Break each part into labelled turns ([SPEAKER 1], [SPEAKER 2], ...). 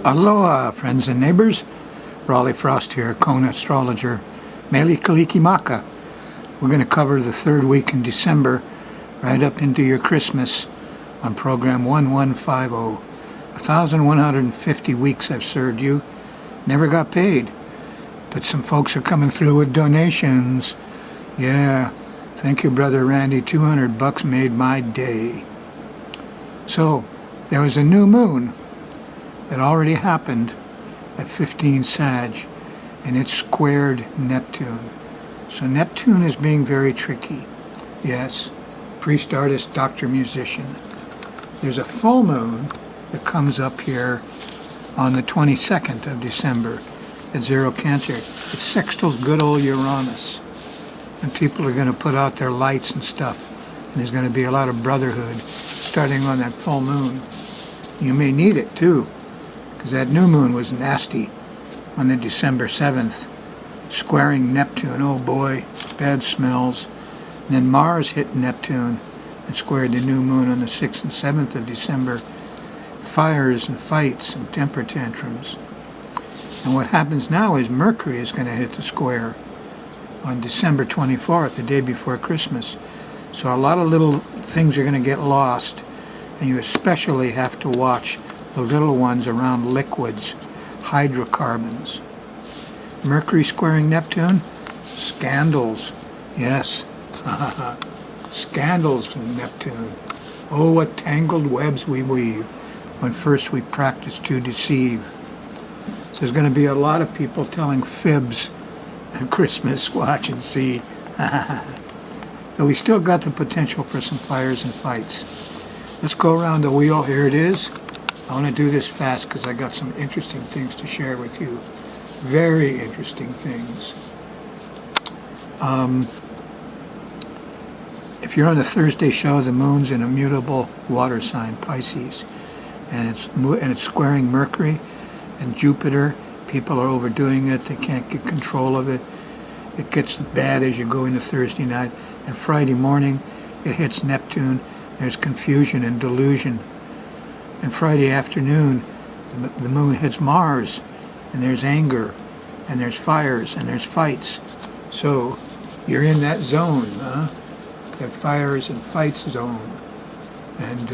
[SPEAKER 1] Aloha, friends and neighbors. Rollin Frost here, Kona astrologer. Mele Kalikimaka. We're going to cover the third week in December, right up into your Christmas, on program 1150. 1,150 weeks I've served you. Never got paid. But some folks are coming through with donations. Yeah. Thank you, Brother Randy. $200 made my day. So, there was a new moon that already happened at 15 Sag, and it squared Neptune. So Neptune is being very tricky. Yes, priest, artist, doctor, musician. There's a full moon that comes up here on the 22nd of December at 0 Cancer. It sextiles good old Uranus. And people are going to put out their lights and stuff. And there's going to be a lot of brotherhood starting on that full moon. You may need it too, because that new moon was nasty on the December 7th, squaring Neptune. Oh boy, bad smells. And then Mars hit Neptune and squared the new moon on the 6th and 7th of December. Fires and fights and temper tantrums. And what happens now is Mercury is going to hit the square on December 24th, the day before Christmas. So a lot of little things are going to get lost, and you especially have to watch the little ones around liquids, hydrocarbons. Mercury squaring Neptune, scandals. Yes, scandals from Neptune. Oh, what tangled webs we weave when first we practice to deceive. So there's going to be a lot of people telling fibs at Christmas. Watch and see. But we still got the potential for some fires and fights. Let's go around the wheel. Here it is. I want to do this fast because I got some interesting things to share with you. Very interesting things. If you're on the Thursday show, the moon's in a mutable water sign, Pisces, and it's squaring Mercury and Jupiter. People are overdoing it. They can't get control of it. It gets bad as you go into Thursday night. And Friday morning, it hits Neptune. There's confusion and delusion. And Friday afternoon, the moon hits Mars, and there's anger, and there's fires, and there's fights. So you're in that zone, that fires and fights zone. And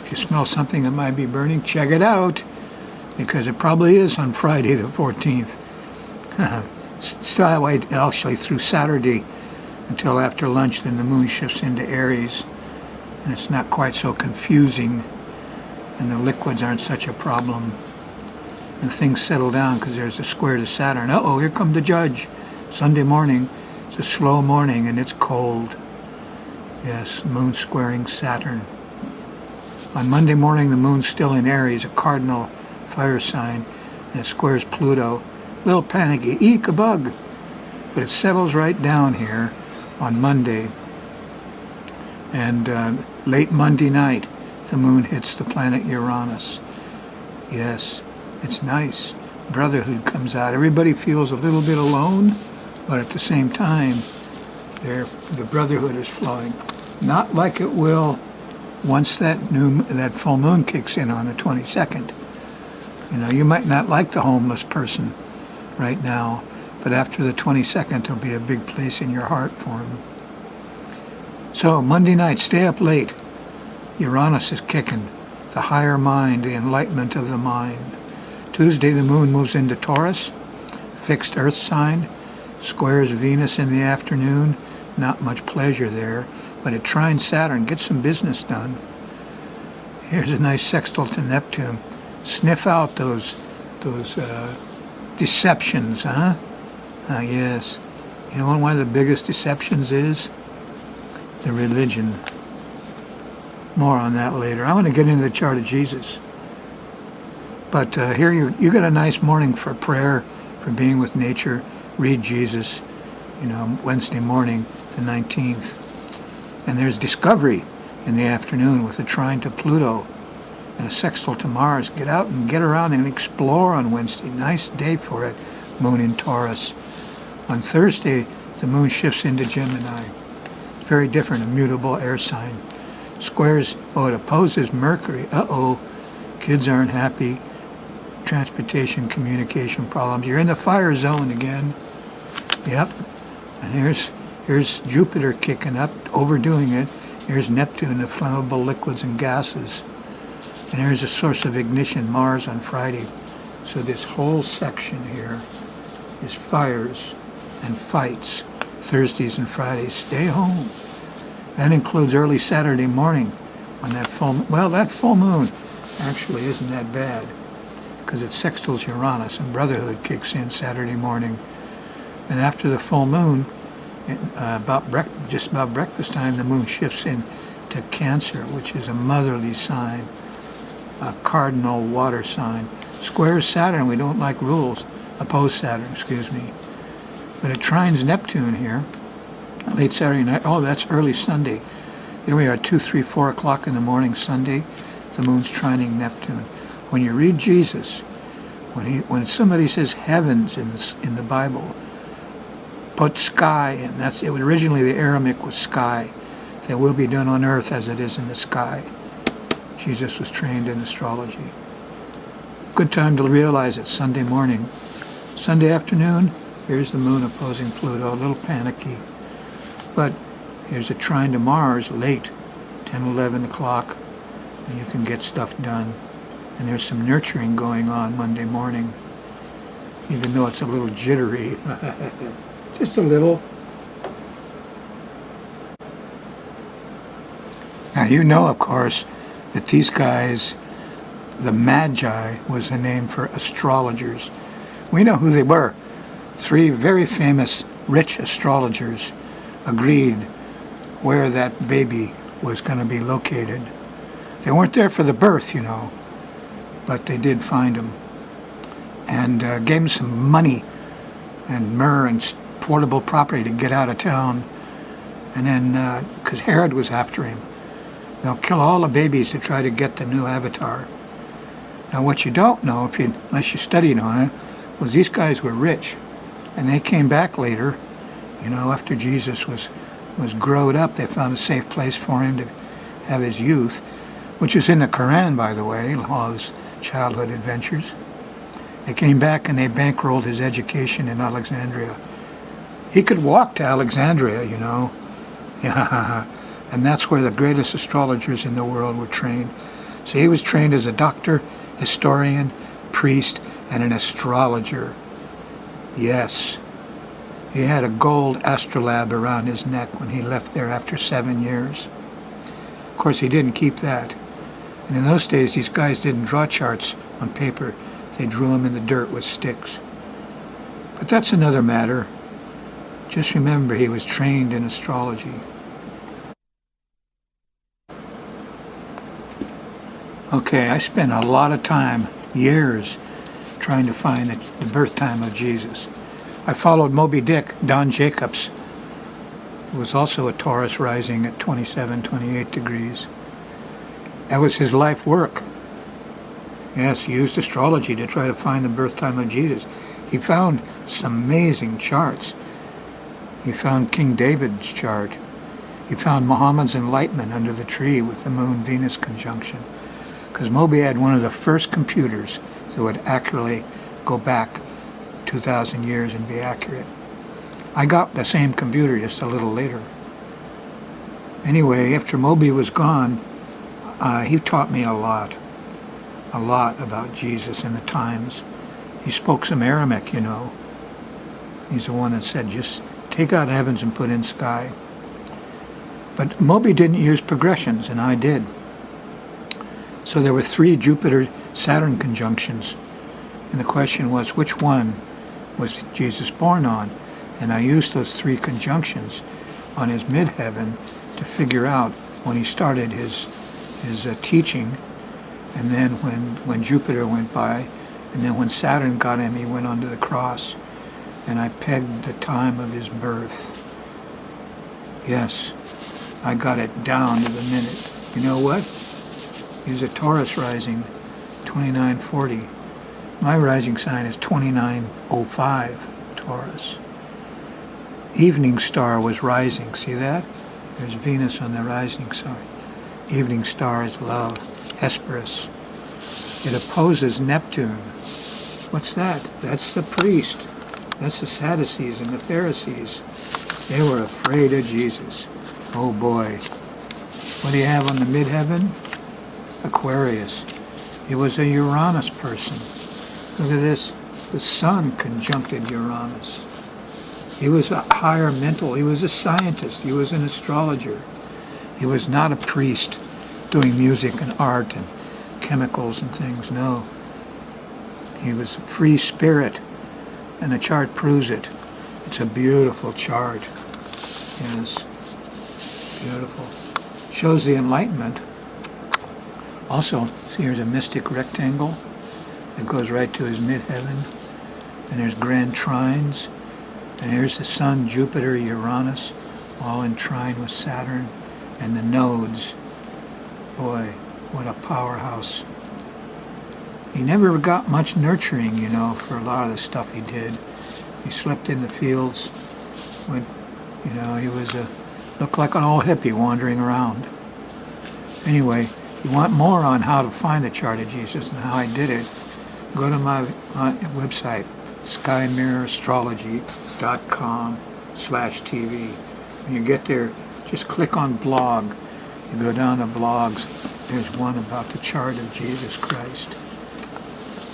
[SPEAKER 1] if you smell something that might be burning, check it out, because it probably is on Friday the 14th. Still wait actually through Saturday until after lunch, then the moon shifts into Aries, and it's not quite so confusing, and the liquids aren't such a problem, and things settle down because there's a square to Saturn. Uh-oh, here come the judge. Sunday morning, it's a slow morning and it's cold. Yes, moon squaring Saturn. On Monday morning, the moon's still in Aries, a cardinal fire sign, and it squares Pluto. A little panicky, eek, a bug. But it settles right down here on Monday. And late Monday night, the moon hits the planet Uranus. Yes, it's nice. Brotherhood comes out. Everybody feels a little bit alone, but at the same time, the brotherhood is flowing. Not like it will once that full moon kicks in on the 22nd. You know, you might not like the homeless person right now, but after the 22nd, there'll be a big place in your heart for him. So, Monday night, stay up late. Uranus is kicking. The higher mind, the enlightenment of the mind. Tuesday, the moon moves into Taurus, fixed earth sign, squares Venus in the afternoon. Not much pleasure there, but it trines Saturn. Get some business done. Here's a nice sextile to Neptune. Sniff out those deceptions, huh? Yes. You know what one of the biggest deceptions is? The religion. More on that later. I want to get into the chart of Jesus. But here you got a nice morning for prayer, for being with nature. Read Jesus, Wednesday morning, the 19th. And there's discovery in the afternoon with a trine to Pluto and a sextile to Mars. Get out and get around and explore on Wednesday. Nice day for it. Moon in Taurus. On Thursday, the moon shifts into Gemini. Very different, a mutable air sign. Squares, oh, it opposes Mercury. Uh-oh, kids aren't happy. Transportation, communication problems. You're in the fire zone again. Yep. And here's Jupiter kicking up, overdoing it. Here's Neptune, the flammable liquids and gases. And here's a source of ignition, Mars on Friday. So this whole section here is fires and fights, Thursdays and Fridays. Stay home. That includes early Saturday morning when that full moon actually isn't that bad because it sextiles Uranus and brotherhood kicks in Saturday morning. And after the full moon, just about breakfast time, the moon shifts into Cancer, which is a motherly sign, a cardinal water sign. Squares Saturn, we don't like rules. Oppose Saturn, excuse me. But it trines Neptune here, late Saturday night. Oh, that's early Sunday. Here we are, 2, 3, 4 o'clock in the morning Sunday. The moon's trining Neptune. When you read Jesus, when somebody says heavens in the Bible, put sky in. That's it. Originally the Aramaic was sky. That will be done on earth as it is in the sky. Jesus was trained in astrology. Good time to realize it's Sunday morning. Sunday afternoon, here's the moon opposing Pluto, a little panicky. But here's a trine to Mars late, 10, 11 o'clock, and you can get stuff done. And there's some nurturing going on Monday morning, even though it's a little jittery. Just a little. Now you know, of course, that these guys, the Magi was the name for astrologers. We know who they were. 3 very famous, rich astrologers agreed where that baby was going to be located. They weren't there for the birth, you know, but they did find him and gave him some money and myrrh and portable property to get out of town. And then, because Herod was after him, they'll kill all the babies to try to get the new avatar. Now, what you don't know, unless you studied on it, was these guys were rich, and they came back later. You know, after Jesus was growed up, they found a safe place for him to have his youth, which is in the Quran, by the way, all his childhood adventures. They came back and they bankrolled his education in Alexandria. He could walk to Alexandria, you know. Yeah, and that's where the greatest astrologers in the world were trained. So he was trained as a doctor, historian, priest, and an astrologer. Yes. He had a gold astrolabe around his neck when he left there after 7 years. Of course, he didn't keep that. And in those days, these guys didn't draw charts on paper. They drew them in the dirt with sticks. But that's another matter. Just remember, he was trained in astrology. Okay, I spent a lot of time, years, trying to find the birth time of Jesus. I followed Moby Dick, Don Jacobs, who was also a Taurus rising at 27, 28 degrees. That was his life work. Yes, he used astrology to try to find the birth time of Jesus. He found some amazing charts. He found King David's chart. He found Muhammad's enlightenment under the tree with the Moon-Venus conjunction. Because Moby had one of the first computers that would accurately go back 2,000 years and be accurate. I got the same computer just a little later. Anyway, after Moby was gone, he taught me a lot about Jesus and the times. He spoke some Aramaic, you know. He's the one that said, just take out heavens and put in sky. But Moby didn't use progressions, and I did. So there were 3 Jupiter-Saturn conjunctions. And the question was, which one was Jesus born on? And I used those 3 conjunctions on his midheaven to figure out when he started his teaching, and then when Jupiter went by, and then when Saturn got him, he went onto the cross. And I pegged the time of his birth. Yes, I got it down to the minute. You know what? He's a Taurus rising, 2940. My rising sign is 2905, Taurus. Evening star was rising. See that? There's Venus on the rising sign. evening star is love, Hesperus. It opposes Neptune. What's that? That's the priest. That's the Sadducees and the Pharisees. They were afraid of Jesus. Oh boy. What do you have on the midheaven? Aquarius. He was a Uranus person. Look at this. The sun conjuncted Uranus. He was a higher mental. He was a scientist. He was an astrologer. He was not a priest doing music and art and chemicals and things. No. He was a free spirit, and the chart proves it. It's a beautiful chart. Yes. Beautiful. Shows the enlightenment. Also, see, here's a mystic rectangle that goes right to his midheaven. And there's grand trines. And here's the sun, Jupiter, Uranus, all in trine with Saturn. And the nodes. Boy, what a powerhouse. He never got much nurturing, you know, for a lot of the stuff he did. He slept in the fields. Went, you know, he was looked like an old hippie wandering around. Anyway, if you want more on how to find the chart of Jesus and how I did it, go to my website, skymirrorastrology.com/TV. When you get there, just click on blog. You go down to blogs. There's one about the chart of Jesus Christ.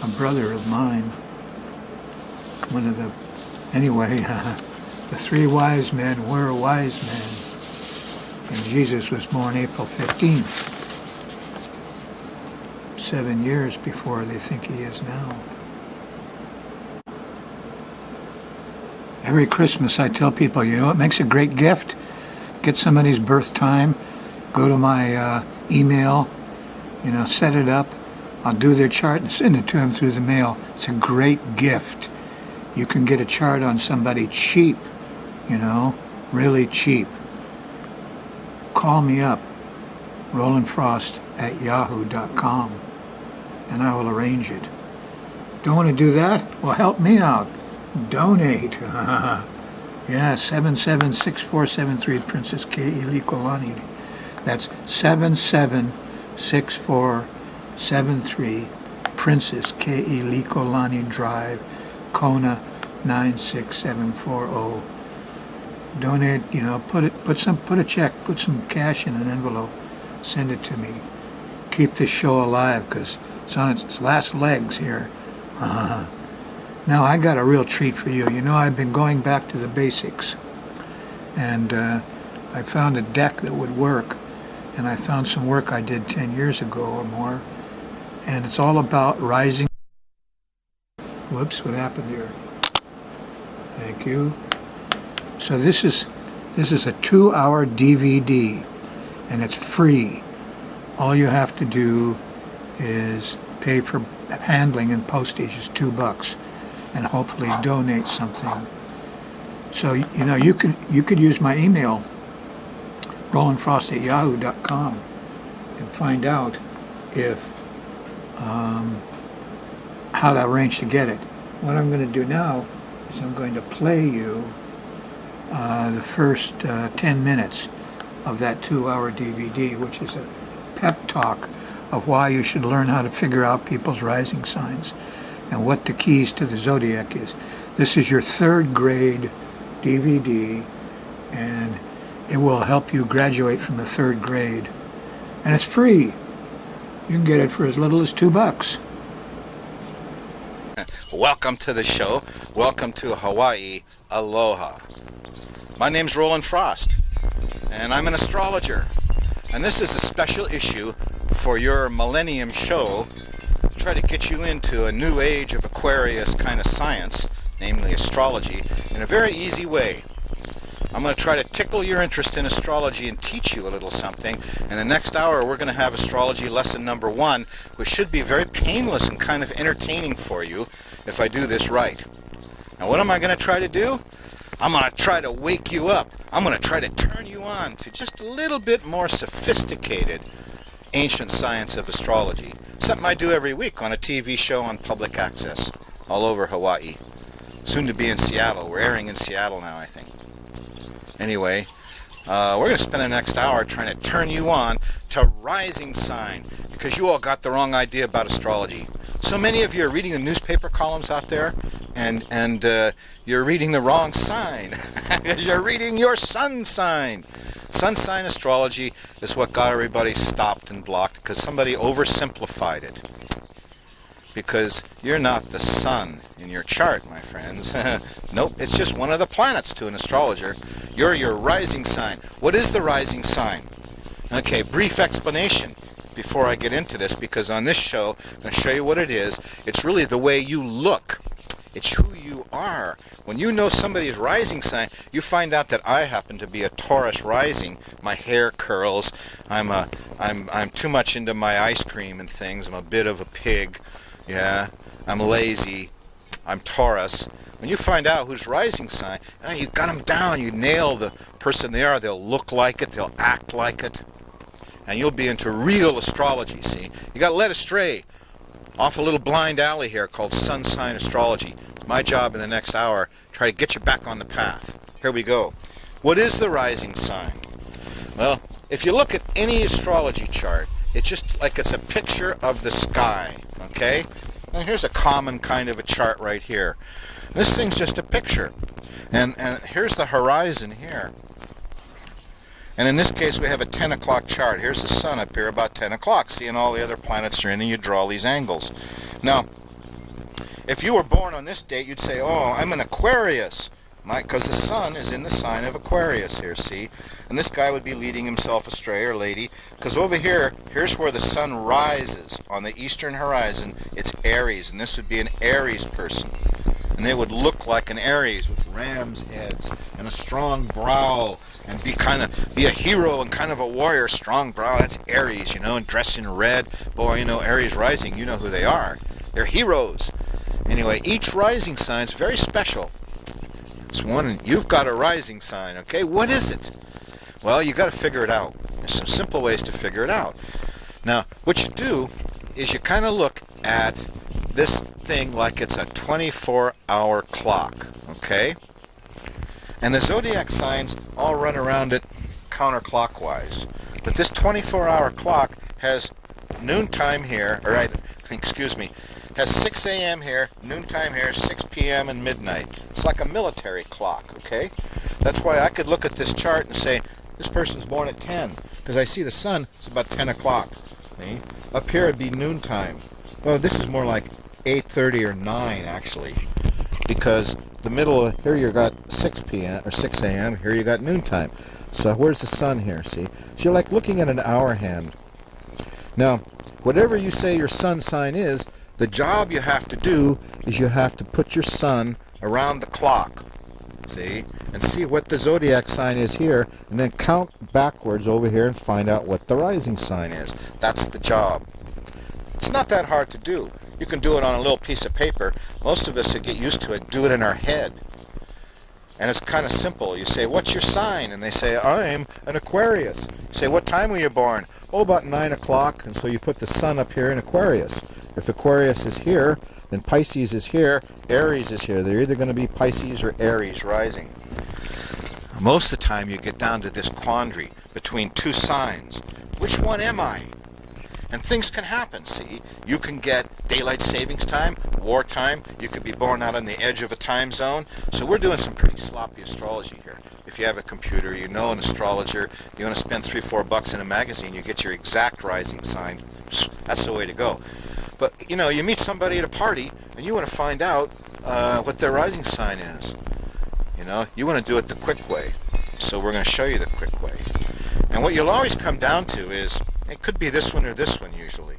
[SPEAKER 1] A brother of mine, one of the, anyway, the three wise men were wise men. And Jesus was born April 15th. 7 years before they think he is now. Every Christmas I tell people, you know what makes a great gift? Get somebody's birth time, go to my email, you know, set it up. I'll do their chart and send it to them through the mail. It's a great gift. You can get a chart on somebody cheap, you know, really cheap. Call me up, Rollin Frost at yahoo.com, and I will arrange it. Don't want to do that? Well, help me out. Donate. Yeah, 776473 Princess K.E. Likolani. That's 776473 Princess K.E. Likolani Drive, Kona 96740. Donate, you know, put a check, put some cash in an envelope, send it to me. Keep this show alive because it's on its last legs here. Now I got a real treat for you. You know, I've been going back to the basics, and I found a deck that would work, and I found some work I did 10 years ago or more, and it's all about rising. Whoops, what happened here? Thank you. So this is a 2-hour DVD, and it's free. All you have to do is pay for handling and postage is $2, and hopefully donate something. So you know you could use my email, rollinfrost@yahoo.com, and find out if how to arrange to get it. What I'm going to do now is I'm going to play you the first 10 minutes of that 2-hour DVD, which is a pep talk of why you should learn how to figure out people's rising signs and what the keys to the zodiac is. This is your 3rd grade DVD, and it will help you graduate from the 3rd grade. And it's free. You can get it for as little as $2.
[SPEAKER 2] Welcome to the show. Welcome to Hawaii. Aloha. My name's Rollin Frost, and I'm an astrologer. And this is a special issue for your Millennium show to try to get you into a new age of Aquarius kind of science, namely astrology, in a very easy way. I'm going to try to tickle your interest in astrology and teach you a little something. In the next hour, we're going to have astrology lesson number 1, which should be very painless and kind of entertaining for you if I do this right. Now, what am I going to try to do? I'm going to try to wake you up. I'm going to try to turn you on to just a little bit more sophisticated ancient science of astrology. Something I do every week on a TV show on public access all over Hawaii. Soon to be in Seattle. We're airing in Seattle now, I think. Anyway, We're going to spend the next hour trying to turn you on to rising sign, because you all got the wrong idea about astrology. So many of you are reading the newspaper columns out there, and you're reading the wrong sign. You're reading your sun sign. Sun sign astrology is what got everybody stopped and blocked, because somebody oversimplified it. Because you're not the sun in your chart, my friends. Nope, it's just one of the planets to an astrologer. You're your rising sign. What is the rising sign? Okay, brief explanation before I get into this, because on this show, I'm going to show you what it is. It's really the way you look. It's who you are. When you know somebody's rising sign, you find out that I happen to be a Taurus rising. My hair curls. I'm too much into my ice cream and things. I'm a bit of a pig. Yeah, I'm lazy. I'm Taurus. When you find out who's rising sign, you got them down. You nail the person they are. They'll look like it. They'll act like it. And you'll be into real astrology, see? You got led astray off a little blind alley here called sun sign astrology. It's my job in the next hour, try to get you back on the path. Here we go. What is the rising sign? Well, if you look at any astrology chart, it's just like it's a picture of the sky, okay? Now here's a common kind of a chart right here. This thing's just a picture. And here's the horizon here. And in this case, we have a 10 o'clock chart. Here's the sun up here about 10 o'clock. Seeing all the other planets are in, and you draw these angles. Now, if you were born on this date, you'd say, oh, I'm an Aquarius. Because the sun is in the sign of Aquarius here, see? And this guy would be leading himself astray, or lady, because over here, here's where the sun rises on the eastern horizon. It's Aries, and this would be an Aries person. And they would look like an Aries with ram's heads and a strong brow, and be a hero and kind of a warrior. Strong brow, that's Aries, and dressed in red. Boy, Aries rising, you know who they are. They're heroes. Anyway, each rising sign is very special. It's one, you've got a rising sign, okay? What is it? Well, you got to figure it out. There's some simple ways to figure it out. Now, what you do is you kind of look at this thing like it's a 24-hour clock, okay? And the zodiac signs all run around it counterclockwise. But this 24-hour clock has noontime here, has 6 a.m. here, noontime here, 6 p.m. and midnight. It's like a military clock, okay? That's why I could look at this chart and say, this person's born at 10, because I see the sun, it's about 10 o'clock. See? Up here it'd be noontime. Well, this is more like 8:30 or 9, actually, because the middle, here you got 6 p.m. or 6 a.m., here you got noontime. So where's the sun here, see? So you're like looking at an hour hand. Now, whatever you say your sun sign is, the job you have to do is you have to put your sun around the clock, see, and see what the zodiac sign is here, and then count backwards over here and find out what the rising sign is. That's the job. It's not that hard to do. You can do it on a little piece of paper. Most of us that get used to it do it in our head. And it's kind of simple. You say, what's your sign? And they say, I'm an Aquarius. You say, what time were you born? Oh, about 9 o'clock. And so you put the sun up here in Aquarius. If Aquarius is here, then Pisces is here, Aries is here. They're either going to be Pisces or Aries rising. Most of the time you get down to this quandary between two signs. Which one am I? And things can happen, see? You can get daylight savings time, wartime. You could be born out on the edge of a time zone. So we're doing some pretty sloppy astrology here. If you have a computer, you know an astrologer, you want to spend $3-4 in a magazine, you get your exact rising sign. That's the way to go. But, you meet somebody at a party, and you want to find out what their rising sign is. You want to do it the quick way. So we're going to show you the quick way. And what you'll always come down to is, it could be this one or this one usually.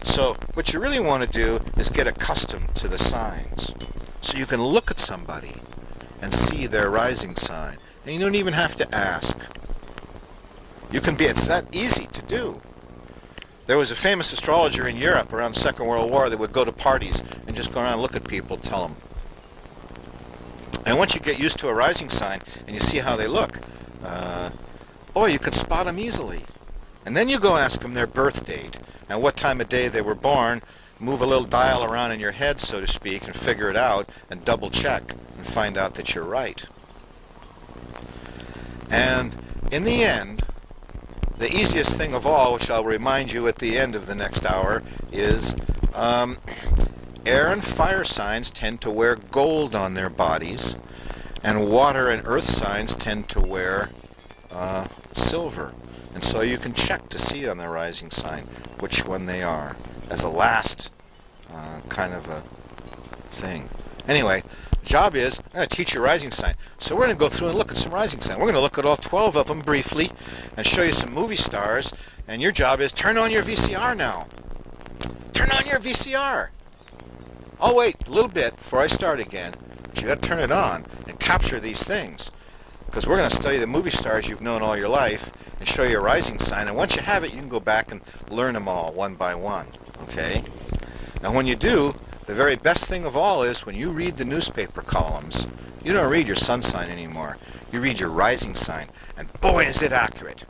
[SPEAKER 2] So what you really want to do is get accustomed to the signs. So you can look at somebody and see their rising sign. And you don't even have to ask. It's that easy to do. There was a famous astrologer in Europe around the Second World War that would go to parties and just go around and look at people and tell them. And once you get used to a rising sign and you see how they look, you can spot them easily. And then you go ask them their birth date and what time of day they were born, move a little dial around in your head, so to speak, and figure it out and double check and find out that you're right. And in the end, the easiest thing of all, which I'll remind you at the end of the next hour, is air and fire signs tend to wear gold on their bodies, and water and earth signs tend to wear silver. And so you can check to see on their rising sign which one they are, as a last kind of a thing. Anyway, the job is, I'm going to teach you rising sign. So we're going to go through and look at some rising sign. We're going to look at all 12 of them briefly and show you some movie stars. And your job is, turn on your VCR now. Turn on your VCR. I'll wait a little bit before I start again. But you got to turn it on and capture these things. Because we're going to study the movie stars you've known all your life and show you a rising sign. And once you have it, you can go back and learn them all one by one. Okay? Now when you do, the very best thing of all is when you read the newspaper columns, you don't read your sun sign anymore. You read your rising sign. And boy, is it accurate.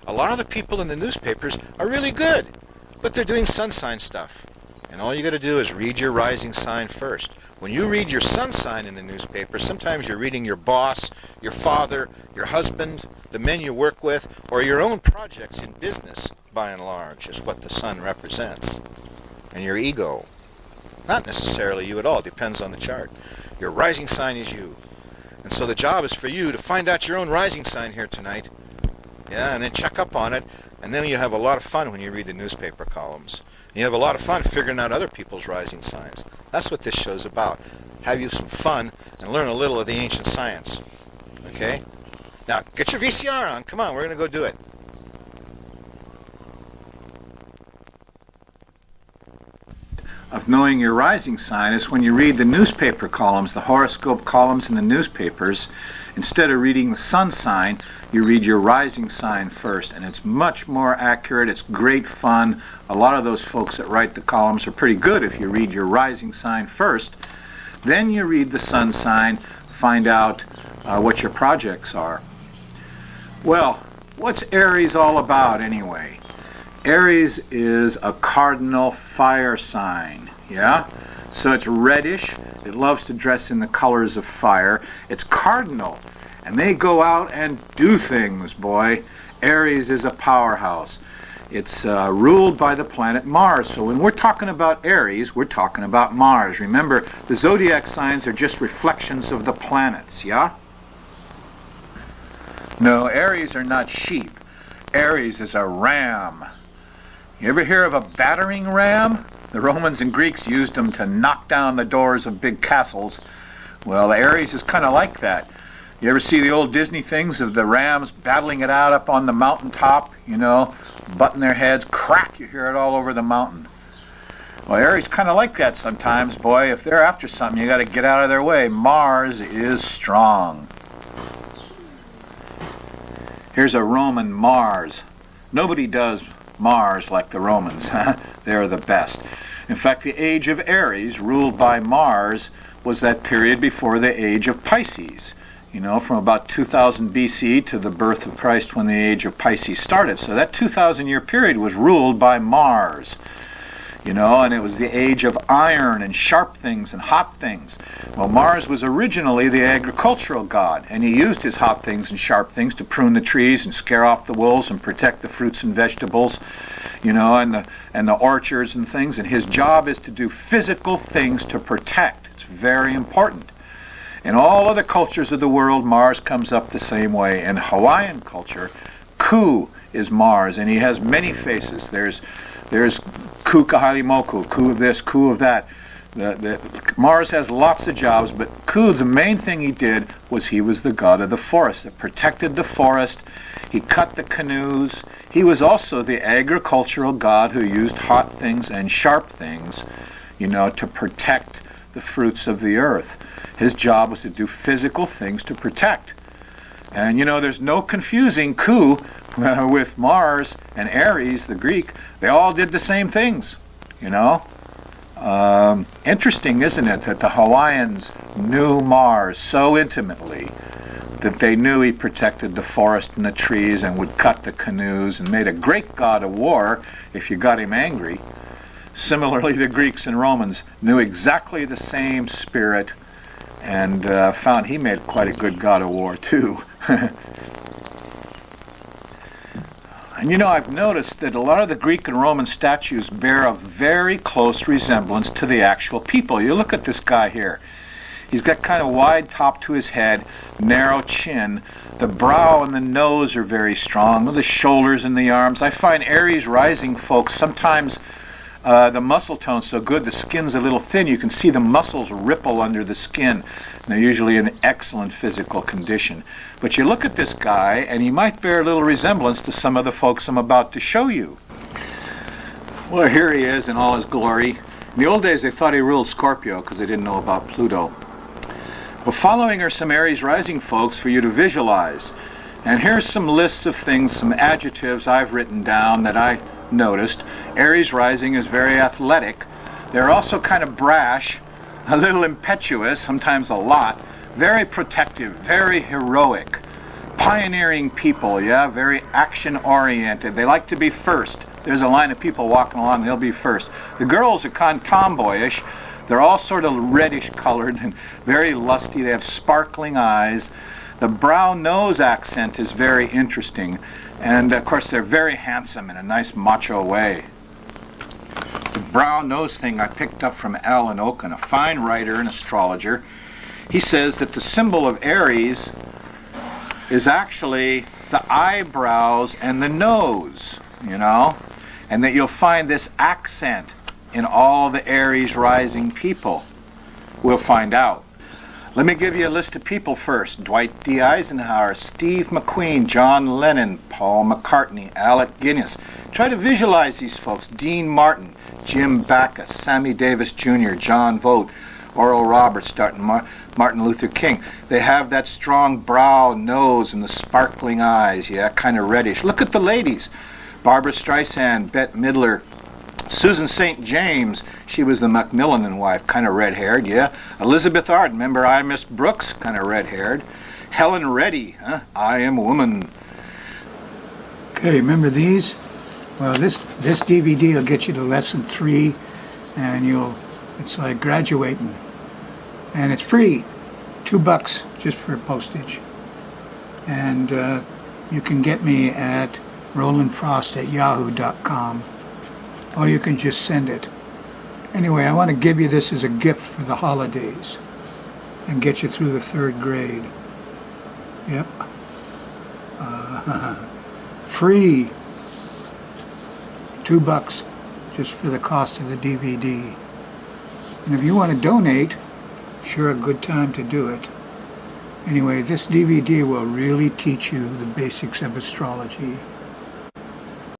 [SPEAKER 2] A lot of the people in the newspapers are really good, but they're doing sun sign stuff. And all you got to do is read your rising sign first. When you read your sun sign in the newspaper, sometimes you're reading your boss, your father, your husband, the men you work with, or your own projects in business, by and large, is what the sun represents. And your ego. Not necessarily you at all. It depends on the chart. Your rising sign is you. And so the job is for you to find out your own rising sign here tonight. Yeah, and then check up on it. And then you have a lot of fun when you read the newspaper columns. And you have a lot of fun figuring out other people's rising signs. That's what this show's about. Have you some fun and learn a little of the ancient science. Okay? Now, get your VCR on. Come on, we're going to go do it. Of knowing your rising sign is when you read the newspaper columns, the horoscope columns in the newspapers. Instead of reading the sun sign, you read your rising sign first, and it's much more accurate. It's great fun. A lot of those folks that write the columns are pretty good if you read your rising sign first. Then you read the sun sign, find out what your projects are. Well, what's Aries all about anyway? Aries is a cardinal fire sign, yeah? So it's reddish. It loves to dress in the colors of fire. It's cardinal, and they go out and do things, boy. Aries is a powerhouse. It's ruled by the planet Mars. So when we're talking about Aries, we're talking about Mars. Remember, the zodiac signs are just reflections of the planets, yeah? No, Aries are not sheep. Aries is a ram. You ever hear of a battering ram? The Romans and Greeks used them to knock down the doors of big castles. Well, Aries is kind of like that. You ever see the old Disney things of the rams battling it out up on the mountaintop, you know, butting their heads, crack, you hear it all over the mountain. Well, Aries kind of like that sometimes, boy. If they're after something, you got to get out of their way. Mars is strong. Here's a Roman Mars. Nobody does Mars like the Romans. They're the best. In fact, the age of Aries, ruled by Mars, was that period before the age of Pisces. You know, from about 2000 BC to the birth of Christ when the age of Pisces started. So that 2,000-year period was ruled by Mars. You know, and it was the age of iron and sharp things and hot things. Well, Mars was originally the agricultural god, and he used his hot things and sharp things to prune the trees and scare off the wolves and protect the fruits and vegetables, you know, and the orchards and things. And his job is to do physical things to protect. It's very important. In all other cultures of the world, Mars comes up the same way. In Hawaiian culture, Ku is Mars, and he has many faces. There's Ku Kahalimoku, Ku of this, Ku of that. Mars has lots of jobs, but Ku, the main thing he did was he was the god of the forest that protected the forest. He cut the canoes. He was also the agricultural god who used hot things and sharp things, you know, to protect the fruits of the earth. His job was to do physical things to protect. And you know, there's no confusing Ku with Mars and Aries, the Greek. They all did the same things, you know. Interesting, isn't it, that the Hawaiians knew Mars so intimately that they knew he protected the forest and the trees and would cut the canoes and made a great god of war if you got him angry. Similarly, the Greeks and Romans knew exactly the same spirit and found he made quite a good god of war too.
[SPEAKER 3] And you know, I've noticed that a lot of the Greek and Roman statues bear a very close resemblance to the actual people. You look at this guy here. He's got kind of wide top to his head, narrow chin. The brow and the nose are very strong, the shoulders and the arms. I find Aries rising folks, sometimes the muscle tone's so good, the skin's a little thin. You can see the muscles ripple under the skin. And they're usually in excellent physical condition. But you look at this guy, and he might bear a little resemblance to some of the folks I'm about to show you. Well, here he is in all his glory. In the old days, they thought he ruled Scorpio because they didn't know about Pluto. But following are some Aries rising folks for you to visualize. And here's some lists of things, some adjectives I've written down that I noticed. Aries rising is very athletic. They're also kind of brash, a little impetuous, sometimes a lot, very protective, very heroic, pioneering people, yeah, very action-oriented. They like to be first. There's a line of people walking along, they'll be first. The girls are kind of tomboyish. They're all sort of reddish colored and very lusty. They have sparkling eyes. The brow-nose accent is very interesting. And, of course, they're very handsome in a nice macho way. The brow-nose thing I picked up from Alan Oken, a fine writer and astrologer. He says that the symbol of Aries is actually the eyebrows and the nose, you know, and that you'll find this accent in all the Aries rising people. We'll find out. Let me give you a list of people first. Dwight D. Eisenhower, Steve McQueen, John Lennon, Paul McCartney, Alec Guinness. Try to visualize these folks. Dean Martin, Jim Backus, Sammy Davis Jr., John Vogt, Oral Roberts, Martin Luther King. They have that strong brow, nose, and the sparkling eyes, yeah, kind of reddish. Look at the ladies. Barbara Streisand, Bette Midler, Susan St. James, she was the Macmillan wife, kind of red-haired, yeah. Elizabeth Arden, remember I Miss Brooks, kind of red-haired. Helen Reddy, I Am Woman.
[SPEAKER 1] Okay, remember these? Well, this DVD will get you to lesson 3, and it's like graduating. And it's free, $2 just for postage. And you can get me at rollinfrost@yahoo.com. Or you can just send it. Anyway, I want to give you this as a gift for the holidays and get you through the 3rd grade. Yep. Free. $2 just for the cost of the DVD. And if you want to donate, sure a good time to do it. Anyway, this DVD will really teach you the basics of astrology.